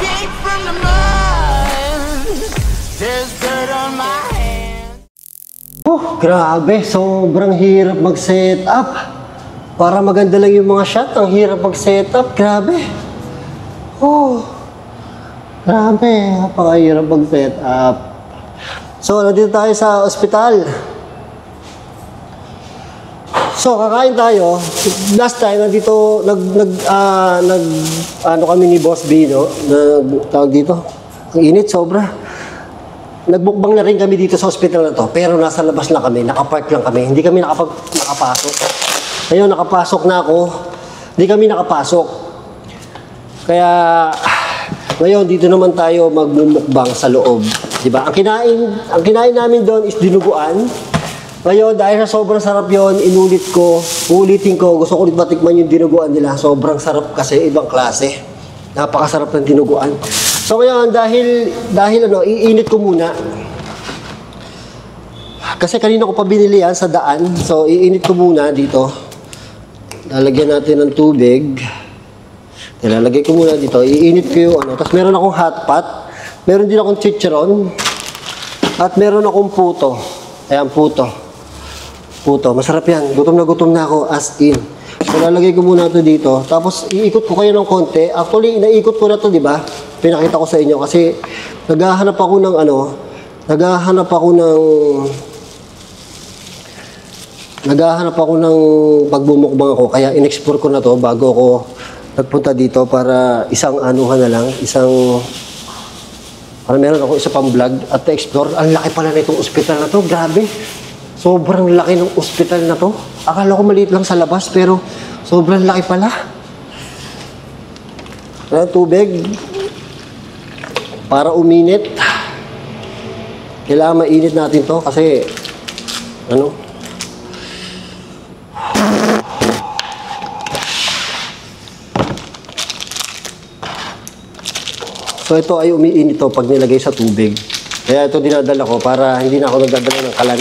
came from the mud. There's dirt on my hands. Grabe, sobrang hirap mag-set up. Para maganda lang yung mga shot, ang hirap mag-set up. Grabe. Grabe, napakahirap mag-set up. So, nandito tayo sa ospital. So, kakain tayo. Last time, nandito, ano kami ni Boss B, no? Tawag dito. Ang init, sobra. Nagbukbang na rin kami dito sa ospital na to. Pero nasa labas na kami, nakapark lang kami. Hindi kami nakapasok. Ngayon, nakapasok na ako. Hindi kami nakapasok. Kaya, ngayon, dito naman tayo magmumukbang sa loob. Diba? Ang kinain namin doon is dinuguan. Ngayon, dahil sa sobrang sarap yon, ulitin ko, gusto ko ulit matikman yung dinuguan nila. Sobrang sarap kasi, ibang klase. Napakasarap ng dinuguan. So ngayon, dahil iinit ko muna. Kasi kanina ko pa binili yan sa daan. So, iinit ko muna dito. Lalagyan natin ng tubig. Ilalagay ko muna dito. Iinit ko yung ano. Tapos meron akong hot pot. Meron din akong chicharon. At meron akong puto. Ayan, puto. Masarap yan. Gutom na ako as in. So, lalagay ko muna ito dito. Tapos, iikot ko kayo ng konti. Actually, naikot ko na ito, di ba? Pinakita ko sa inyo. Kasi, naghahanap ako ng pagbumukbang ako. Kaya, in-explore ko na to bago ako nagpunta dito para isang anuhan na lang. Para meron ako isa pang vlog at na-explore. Ang laki pala na itong ospital na to. Grabe. Sobrang laki ng ospital na to. Akala ko maliit lang sa labas, pero sobrang laki pala. Tubig. Para uminit. Kailangan mainit natin to kasi, So ito ay umiinit to pag nilagay sa tubig. Kaya ito dinadala ko para hindi na ako nagdadala ng kalan.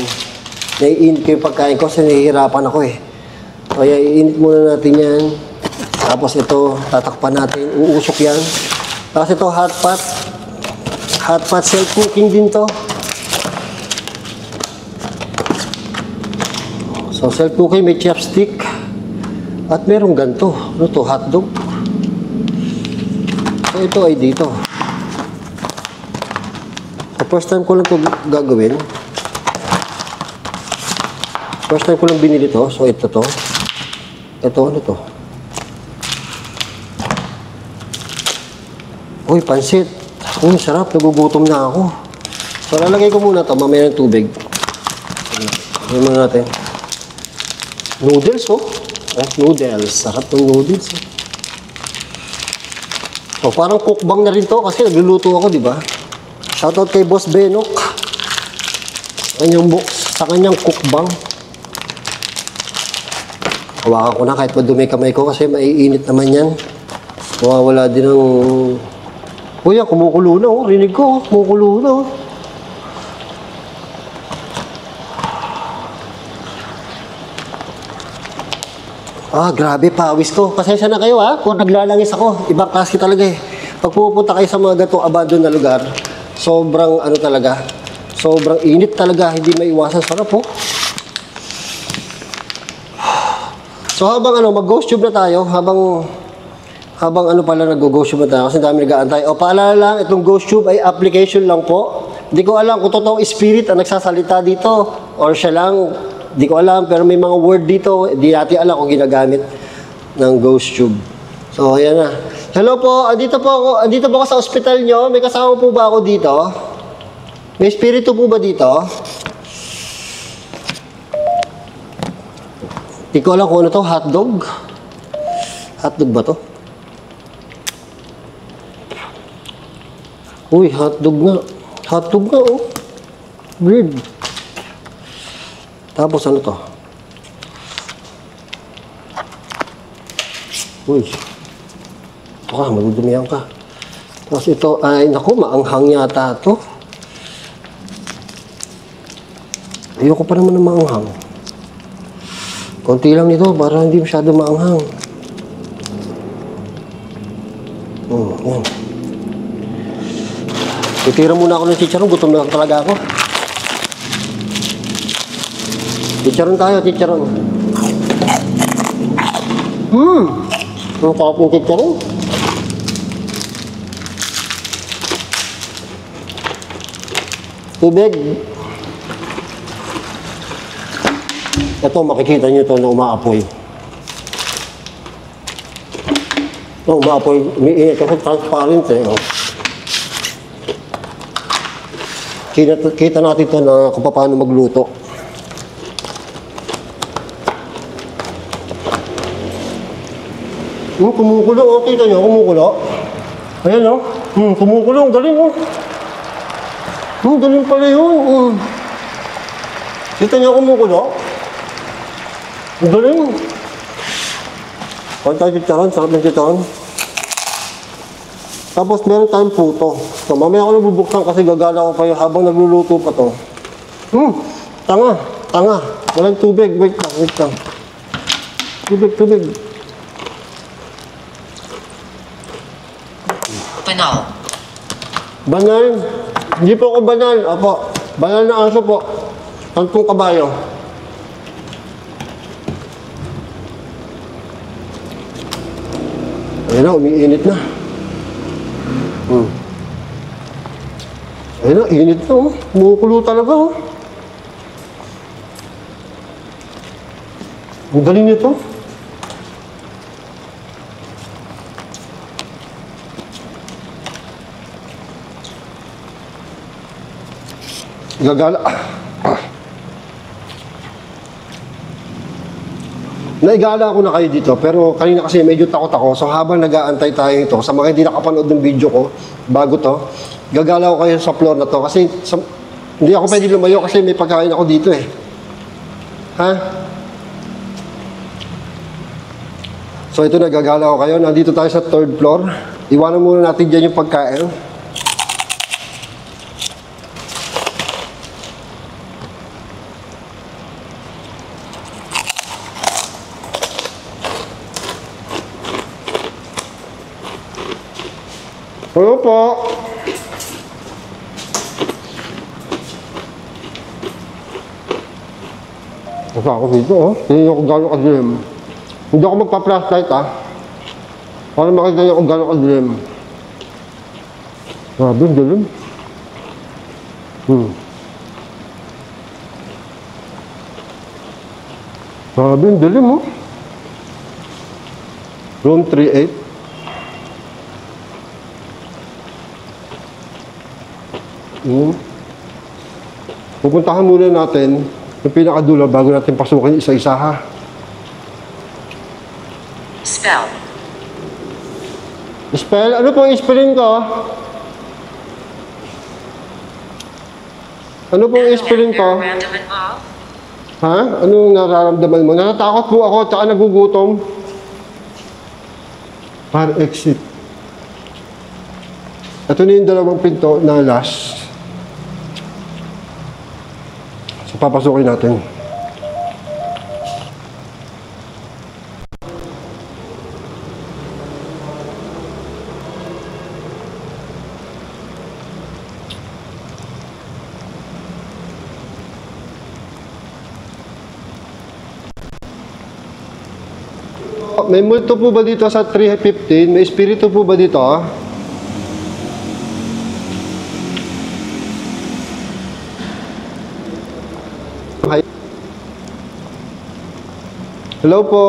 Naiinit ko yung pagkain ko kasi nahihirapan ako eh. Kaya iinit muna natin yan. Tapos ito, tatakpan natin. Uusok yan. Tapos ito, hot pot. Hot pot, self-cooking din to. So, self-cooking, may chopstick. At merong ganito. Ano to? Hotdog. So, ito ay dito. So, first time ko lang ito gagawin. First time ko lang binili to. So, ito to. Ito, ano to? Uy, pansit. Uy, sarap. Nagugutom na ako. So, lalagay ko muna to. Mamaya ng tubig. Lagyan muna natin. Noodles, oh. Noodles. Sarap ng noodles, oh. So, parang cookbang na rin to kasi nagluluto ako, di ba? Shoutout kay Boss Benok. Sa kanyang cookbang. Hawakan ko na kahit madumi kamay ko kasi maiinit naman yan. Mawawala din ng... Uy, kumukulo na, oh. Rinig ko, oh. Kumukulo na, oh. Grabe, pawis ko. Pasensya na kayo, ha? Kung naglalangis ako, ibang klase talaga eh. Pag pupunta kayo sa mga gatong abandon na lugar, sobrang talaga, sobrang init talaga, hindi maiwasan. Sarap, oh. So habang mag-ghost tube na tayo, habang nag-ghost tube na tayo, kasi dami nag-aantay. Paalala lang, itong ghost tube ay application lang po. Hindi ko alam kung totoong spirit ang nagsasalita dito, or siya lang, hindi ko alam, pero may mga word dito, hindi natin alam kung ginagamit ng ghost tube. So, ayan na. Hello po, andito po ako sa ospital nyo. May kasama po ba ako dito? May espiritu po ba dito? Hindi ko alam kung ano to, hotdog. Hotdog ba to? Uy, hotdog nga. Hotdog nga, oh. Weird. Tapos ano to? Uy. Ito ka, madudumihan ka. Tapos ito ay, naku, maanghang yata ito. Ayoko pa naman ng maanghang. Konti lang nito para hindi masyado maanghang. Yan. Titira muna ako ng chicharon. Gutom na talaga ako. Chicharon tayo, chicharon. Ang sarap ng chicharon. Tubig. Ito, makikita nyo ito na umaapoy. Ito, umaapoy. Umiinit kasi transparent eh. Oh. Kita natin ito na kung paano magluto. Kumukulo. Oh. Kita nyo, kumukulo. Ayan o. Oh. Kumukulo. Ang galing o. Oh. Galing pala yun. Kita nyo, kumukulo. Ang galing. Kaya tayo chicharon, sarap ng chicharon. Tapos meron tayong puto. So mamaya ako nabubuksan kasi gagala ko kayo habang nagluluto pa to. Tanga. Walang tubig. Wait lang. Tubig. Banal. Hindi po ako banal. Apo. Banal na aso po. Tantong kabayo. Ayun na, umiinit na. Ayun na, init na oh. Kumukulo talaga oh. Ang galing nito. Gagala. Naigala ako na kayo dito, pero kanina kasi medyo takot ako. So habang nag-aantay tayo ito, sa mga hindi nakapanood ng video ko, bago to, gagala ko kayo sa floor na to. Kasi hindi ako pwede lumayo kasi may pagkain ako dito eh. Ha? So ito na, gagala ko kayo. Nandito tayo sa 3rd floor. Iwanan muna natin dyan yung pagkain. Hello po. Kasi ako dito, oh. Hindi ako gano'ng kadilim. Hindi ako magpa-flashlight, ah. Para makita niyo kung gano'ng kadilim. Grabe, ang dilim. Grabe, ang dilim, oh. Room 38. Pupuntahan muna natin yung pinakadulo bago natin pasukin isa-isa ha. Spell? Ano pong i-spellin ko? Ano pong i-spellin ko? Ha? Anong nararamdaman mo? Natatakot po ako at saka nagugutom. Para exit. Ito na yung dalawang pinto na last. So, papasukin natin. May multo po ba dito sa 315? May espiritu po ba dito? Hello po.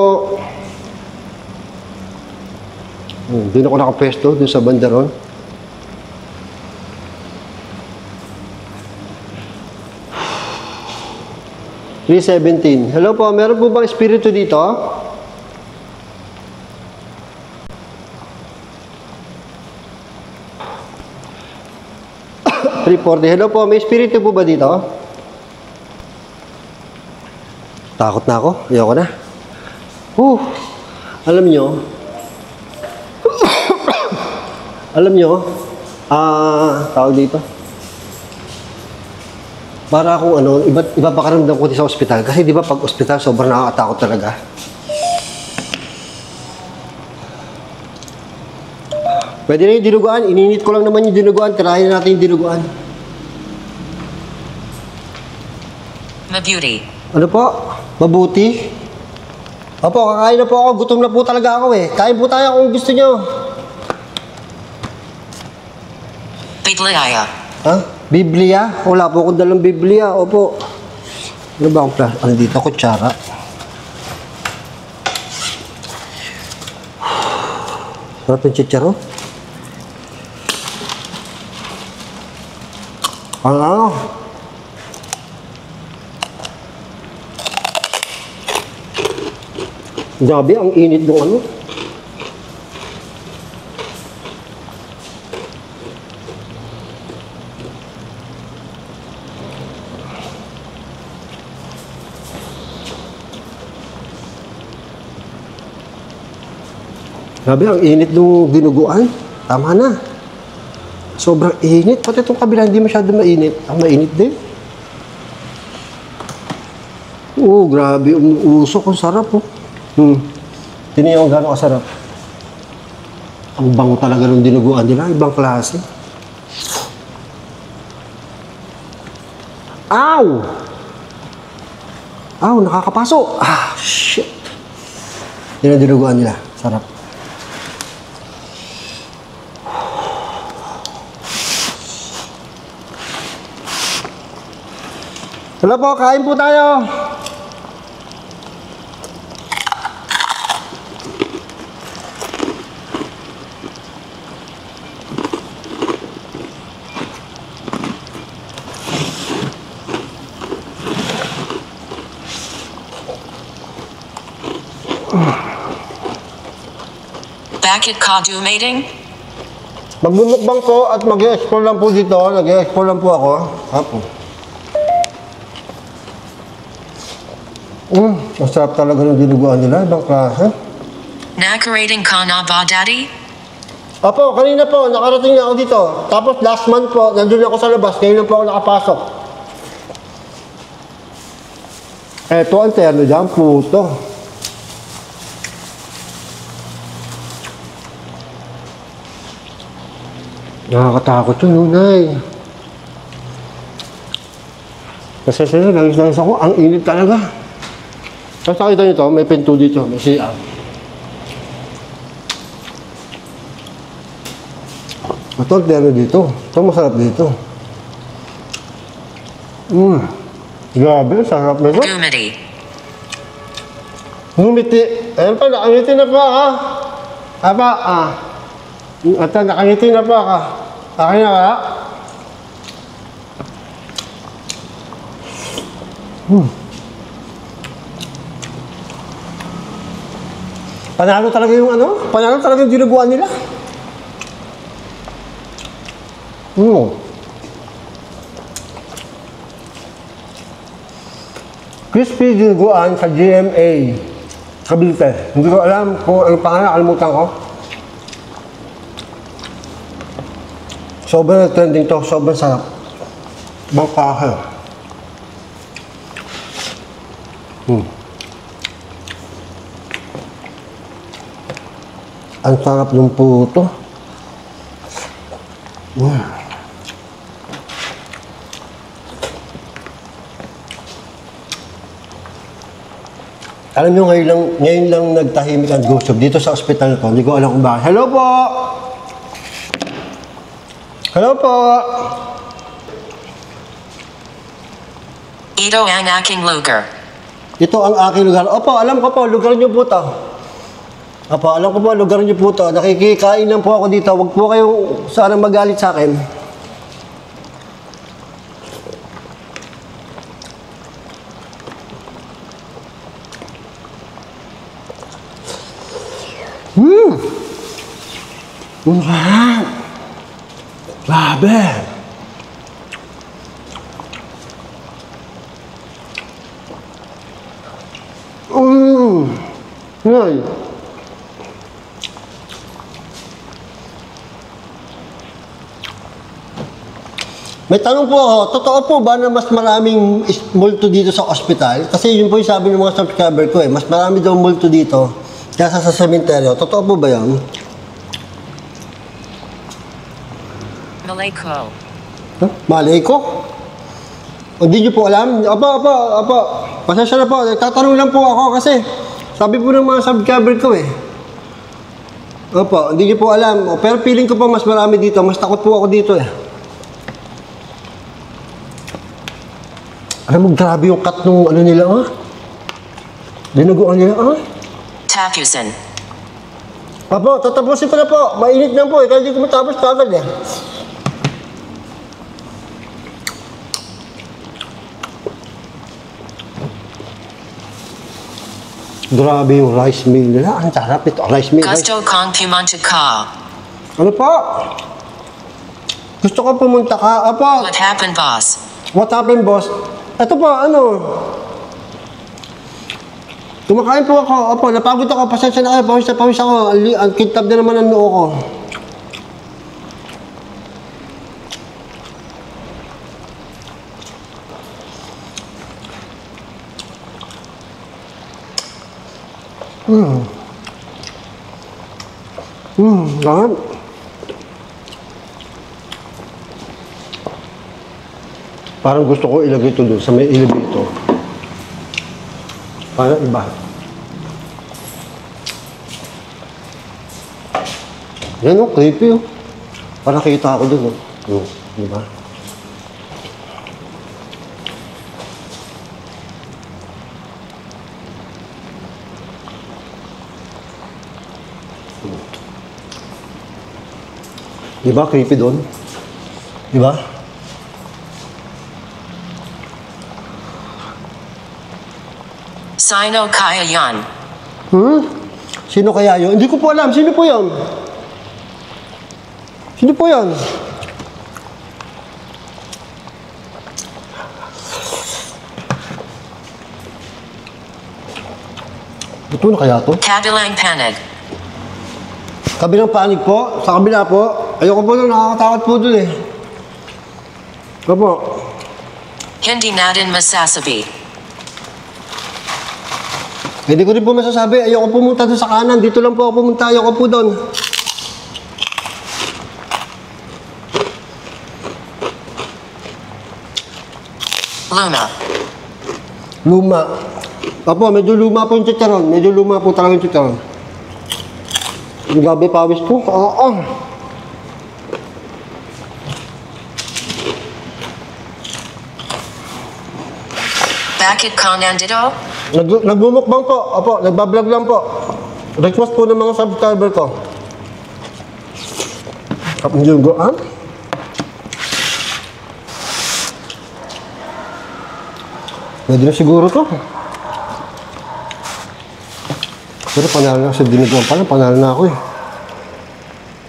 Doon ako nakapwesto, doon sa bandaron. $317. Hello po, meron po bang espiritu dito? $340. Hello po, may espiritu po ba dito? Takot na ako. Ayoko na. Alam nyo, tawag dito. Para akong iba pakaramdam ko sa ospital. Kasi di ba pag ospital, sobrang nakakatakot talaga. Pwede na yung dinuguan. Ininit ko lang naman yung dinuguan. Tirahin natin yung dinuguan. Mabuti. Ano po? Mabuti? Opo, kakain na po ako. Gutom na po talaga ako eh. Kain po tayo kung gusto nyo. Biblia. Ha? Biblia? Wala po akong dalang Biblia. Opo. Ano ba akong ano dito? Kutsara. Sarap yung chicharo. Ano? Grabe, ang init ng ano. Grabe, ang init ng dinuguan. Tama na. Sobrang init. Pati itong kabila, hindi masyado mainit. Ang mainit din. Oo, grabe. Umuusok. Ang sarap, oh. Tiniyo kung gano'ng kasarap. Ang bango talaga ng dinuguan nila. Ibang klase. Ow! Ow, nakakapaso. Ah, shit. Yan ang dinuguan nila. Sarap. Hello po, kain po tayo. Bakit ka dumating? Magbumukbang po at mag-explore lang po dito. Nag-explore lang po ako. Apo. Masarap talaga ng dinuguan nila. Ibang klase. Nakarating ka na ba, Daddy? Apo, kanina po, nakarating na ako dito. Tapos last month po, nandun ako sa labas. Ngayon lang po ako nakapasok. Eto ang terno dyan, puto. Nakakatakot yun, Nunay. Kasi sila, nangis-nangis ako. Ang init talaga. Tapos nakita nyo to, may pinto dito, may CR. Ito ang terno dito. Ito masarap dito. Grabe, sarap na ito. Gumiti. Ngumiti. Ayan pa, nakangiti na pa ka. Apa, At nakangiti na pa ka. Akin na ka. Panalo talaga yung ano? Panalo talaga yung dinuguan nila. Crispy dinuguan sa GMA. Cavite. Hindi ko alam kung ang pangalan, kalimutan ko. Sobrang trending to, sobrang sarap. Bangkahe. Ang sarap ng puto. Alam nyo, ngayon lang nagtahimik ang ghost shop dito sa ospital ko. Hindi ko alam kung bakit. Hello po! Hello po! Ito ang aking lugar. Ito ang aking lugar. Opo, alam ko po, lugar niyo po to. Opo, alam ko po, lugar niyo po to. Nakikikain lang po ako dito. Huwag po kayong sana magalit sa akin. Grabe! Ngay. May tanong po ako, totoo po ba na mas maraming multo dito sa ospital? Kasi yun po yung sabi ng mga subscriber ko eh, mas marami daw multo dito kaysa sa sementeryo. Totoo po ba yan? Malayko. Huh? Malay ko? Hindi niyo po alam? Apa. Pasensya na po. Nagtatanong lang po ako kasi sabi po ng mga subscriber ko eh. Opo, hindi niyo po alam. Pero feeling ko po mas marami dito. Mas takot po ako dito eh. Alam mo, grabe yung cut nung ano nila, ah. Dinuguan nila, ah. Tapusin. Apo, tatapusin ko na po. Mainit lang po eh. Kaya hindi ko matapos kagad eh. Grabe yung rice meal nila. Ang sarap ito. Rice meal. Gusto kong pumunta ka. Ano po? Gusto ko pumunta ka. Apo. What happened, boss? What happened, boss? Ito po, ano? Kumakain po ako. Apo, napagod ako. Pasensya na kayo. Pawis ako. Ang kintab na naman ang noo ko. Sarap. Parang gusto ko ilagay ito doon sa may elevator. Parang iba. Yan o, creepy o. Parang kita ako doon o. Diba? Diba creepy doon? Diba? Sino kaya yan? Sino kaya yun? Hindi ko po alam. Sino po yun? Sino po yun? Ito na kaya to? Kabilang panig. Kabilang panig po? Sa kabila po? Ayoko po doon. Nakakatakot po doon eh. Ito po. Hindi natin masasabi. Hindi ko rin po masasabi. Ayoko pumunta doon sa kanan. Dito lang po ako pumunta. Ayoko po doon. Luma. Apo, medyo luma po yung chicharon. Medyo luma po talaga yung chicharon. Grabe pawis po. Oo. Bakit ka nandito? Nagbumukbang po. Apo, nagbablog lang po. Request po ng mga subscriber ko. Kapag yung goan. Pwede na siguro to. Pero panalo na sa dinuguan pa lang. Panalo na ako eh.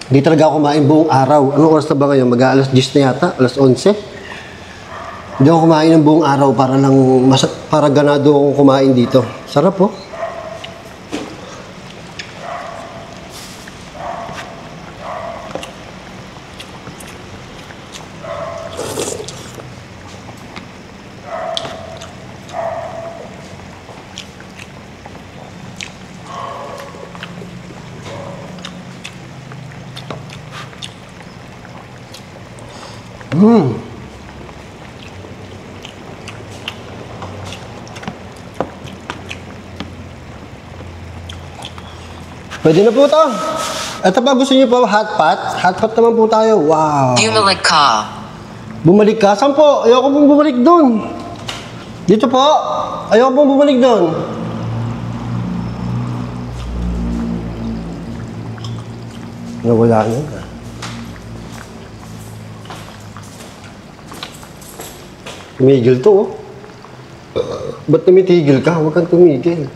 Hindi talaga ako kumain buong araw. Anong oras na ba ngayon? Mag-aalas 10 na yata. Alas 11. Hindi ako kumain ng buong araw para lang para ganado akong kumain dito. Sarap po. Pwede na po ito. Ito pa, gusto niyo po hot pot? Hot pot naman po tayo. Wow. Bumalik ka. Bumalik ka? Saan po? Ayoko pong bumalik doon. Dito po. Ayoko pong bumalik doon. Nawala na. Tumigil to, oh. Ba't tumitigil ka? Huwag kang tumigil.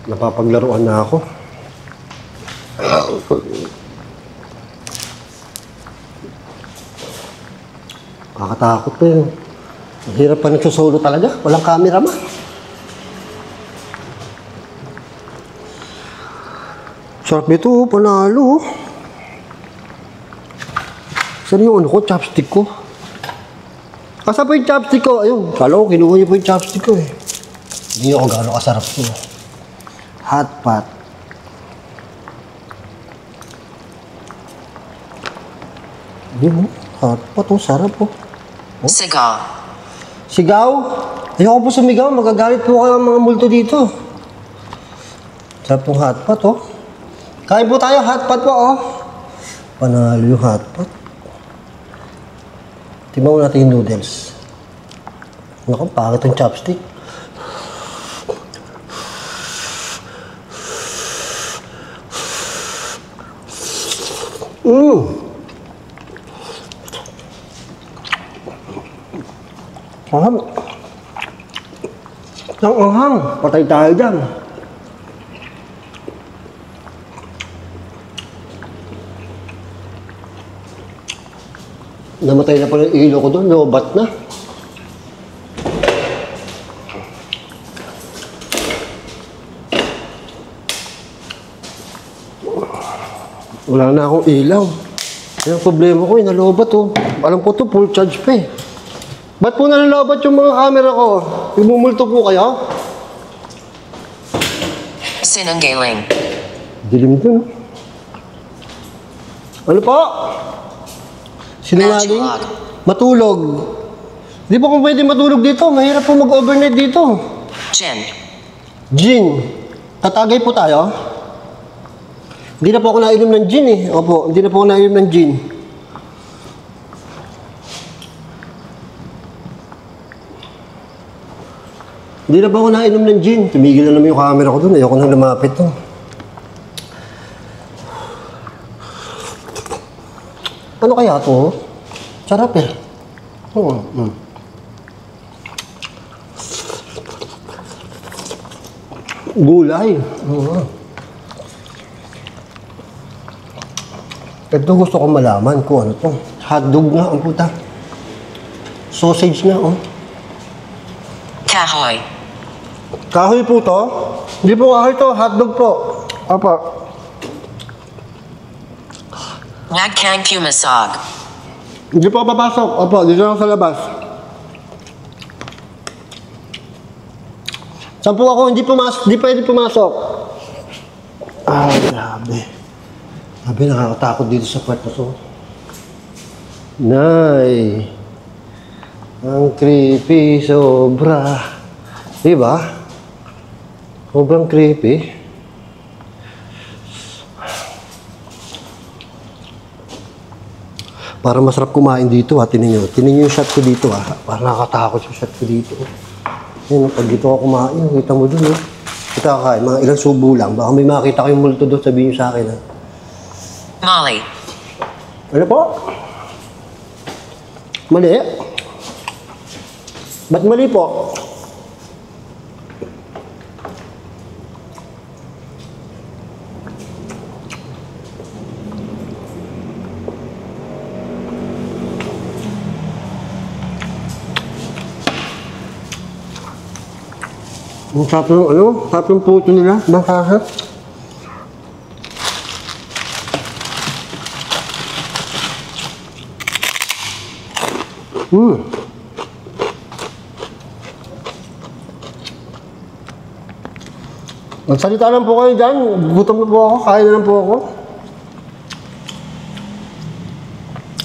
Napapaglaruan na ako. Nakakatakot pa yun. Ang hirap pa nagsusolo talaga. Walang camera man. Sarap nito, oh. Panalo. Oh. Saan yung ano ko? Chopstick ko. Asa po yung chopstick ko? Ayun. Kala ko, kinuha niyo po yung chopstick ko eh. Hindi ako gano'ng kasarap to. Hot pot. Yun, hot pot, oh, sarap po. Sigaw. Sigaw? Ayoko po sumigaw, magagalit po kayo ang mga multo dito. Sarap pong hot pot, oh. Kain po tayo, hot pot po, oh. Panalo yung hot pot. Tingnan mo natin yung noodles. Naku, pangit yung chopstick. Sarap. Ang anghang. Patay tayo dyan. Namatay na pala yung ilo ko doon. Lobat na. Wala na akong ilaw. Yung problema ko, nalobat oh. Alam ko to, full charge pa eh. Ba't po nalalobat yung mga camera ko? Imumulto po kayo? Sinungaling. Dilim dun. Ano po? Sinungaling? Matulog. Di po kung pwede matulog dito. Mahirap po mag-overnight dito. Gin. Gin. Tatagay po tayo? Hindi na po ako nainom ng gin eh. Opo, hindi na po ako nainom ng gin. Hindi na ba ako nainom ng gin? Tumigil na naman yung camera ko doon. Ayoko nang lumapit to. Ano kaya to? Sarap eh. Oo. Gulay. Oo. Ito gusto kong malaman kung ano to. Hotdog nga, ang puta. Sausage nga, oh. Kahoy. Kahoy po to? Hindi po kahoy to, hotdog po. Apa? Wag kang pumasag. Hindi po papasok. Opo, dito lang sa labas. Saan po ako? Hindi pumasok. Hindi pwede pumasok. Ah, grabe. Grabe, nakakatakot dito sa kwarto to. Nay. Ang creepy, sobra. Diba? Sobrang creepy. Para masarap kumain dito ha, tinin nyo yung shot ko dito ha. Para nakakatakot yung shot ko dito. Yan, pag dito ako kumain, kita mo dun ha. Kita kakain, mga ilang subo lang. Baka may makita kayong multo doon, sabihin nyo sa akin ha. Molly. Ano po? Mali? Ba't mali po? Ang sarap ng ano? Sarap ng puto nila. Baka ha? Magsalita lang po kayo dyan. Gutom na po ako. Kain na lang po ako.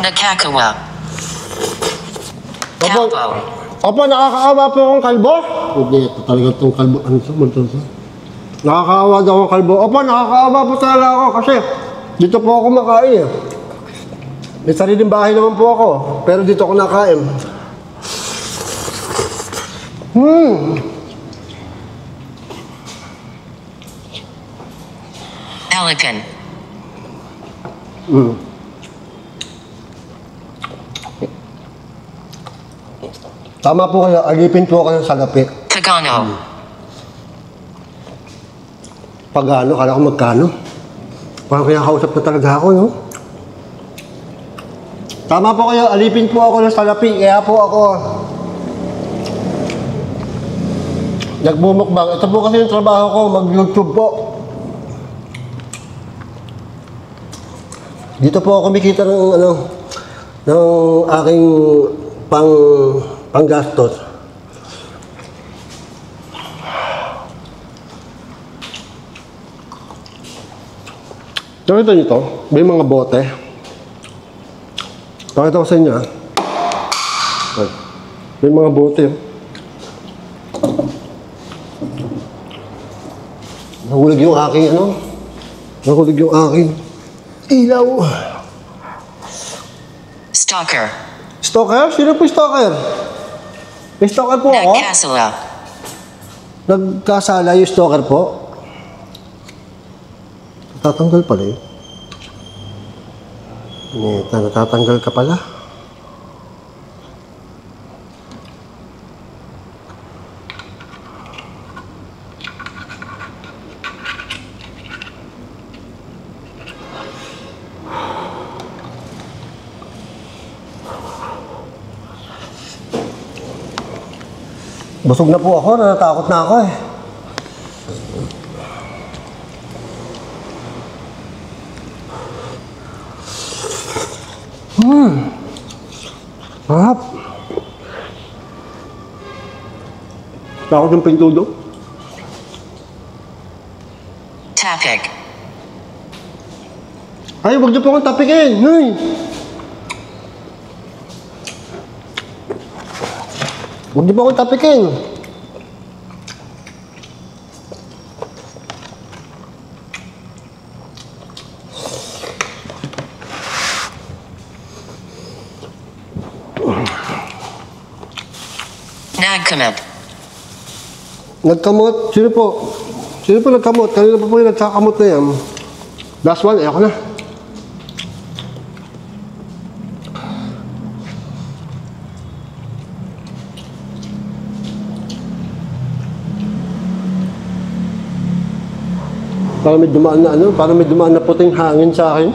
Nakakawa. Opo, Kalbo. opo, nakakaawa po akong kalbo. Hindi, ito talaga itong kalbo. Ano sa multo sa? Nakakaawa daw akong kalbo. Opo, nakakaawa po talaga ako kasi dito po ako makain. May sariling bahay naman po ako. Pero dito ako nakain. Elegant. Tama po kayo. Alipin po kayo sa gapi. Kagano. Pagano? Kala ko magkano? Parang kinakausap na talaga ako, no? Tama po kayo. Alipin po ako ng salapi. Kaya po ako nagmumukbang. Ito po kasi yung trabaho ko. Mag-YouTube po. Dito po ako kumikita ng ano, ng aking panggastos. Nakita niyo to? May mga bote. Pakita ko sa inyo, ah. Ay, may mga bote, oh. Nahulog yung aking, ano? Nahulog yung aking ilaw. Stalker. Stalker? Sino po stalker? May stalker po ako? Nagkasala. Nagkasala yung stalker po? Natatanggal pala eh. Natatanggal ka pala. Busog na po ako, natatakot na ako eh. Sarap. Takot yung pintudo. Tapik. Ay, wag niyo po akong tapikin. Hey! Huwag niyo po akong tapikin. Nagkamot. Nagkamot? Sino po? Sino po nagkamot? Kanina pa po yung nagkakamot na yan. Last one, ayoko na. Parang may dumaan na ano, parang may dumaan na puting hangin sa akin.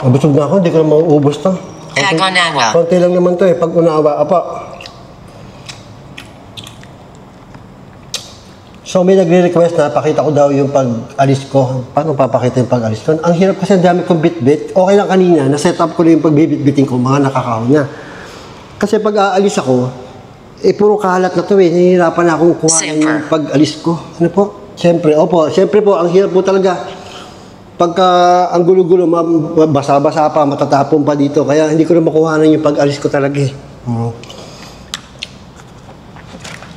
Busog na ako, hindi ko na mauubos to. Kagonawa. Konti lang naman to eh, pag unawa. Apa. So may nagre-request na pakita ko daw yung pag-alis ko. Paano papakita yung pag-alis ko? Ang hirap kasi ang dami kong bit-bit. Okay lang kanina, na-set up ko na yung pagbibit-biting ko, mga nakakaon na. Kasi pag aalis ako, eh puro kalat na to eh. Nahihirapan na akong kuhain yung pag-alis ko. Ano po? Siyempre, opo. Siyempre po, ang hirap po talaga. Pagka ang gulo-gulo, basa-basa pa, matatapon pa dito. Kaya hindi ko na makuhanan yung pag-alis ko talaga eh.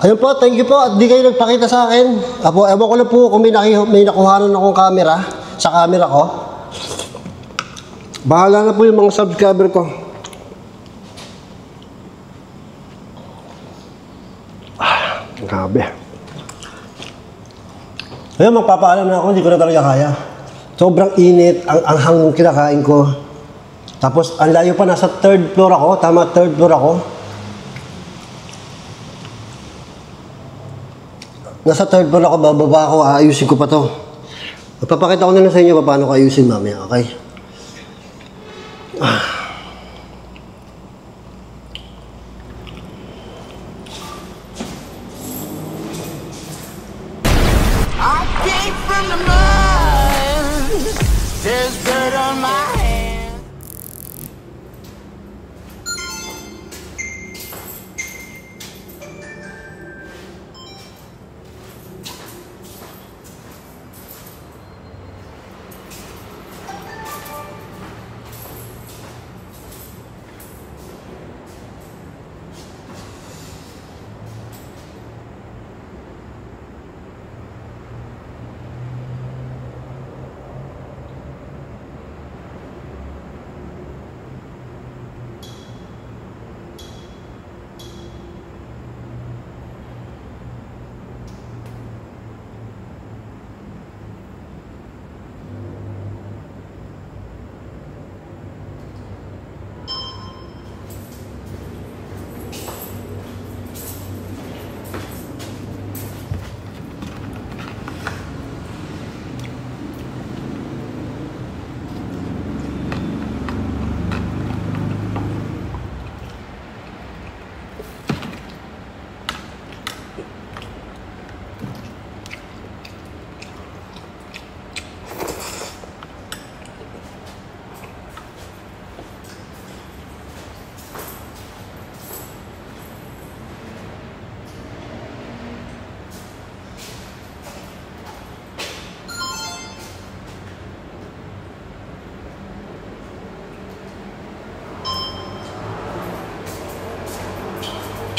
Ayun po, thank you po. At di kayo nagpakita sa akin. Apo, ewan ko lang po kung may nakuhanan akong camera sa camera ko. Bahala na po yung mga subscriber ko. Grabe. Ayun, magpapaalam na ako. Hindi ko na talaga kaya. Sobrang init, ang anghang ng kinakain ko. Tapos, ang layo pa, nasa 3rd floor ako. Tama, 3rd floor ako. Nasa 3rd floor ako, bababa ako, aayusin ko pa to. Magpapakita ko na lang sa inyo paano ko ayusin mamaya, okay? I came from the mud. There's dirt on my hands.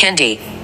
Hindi.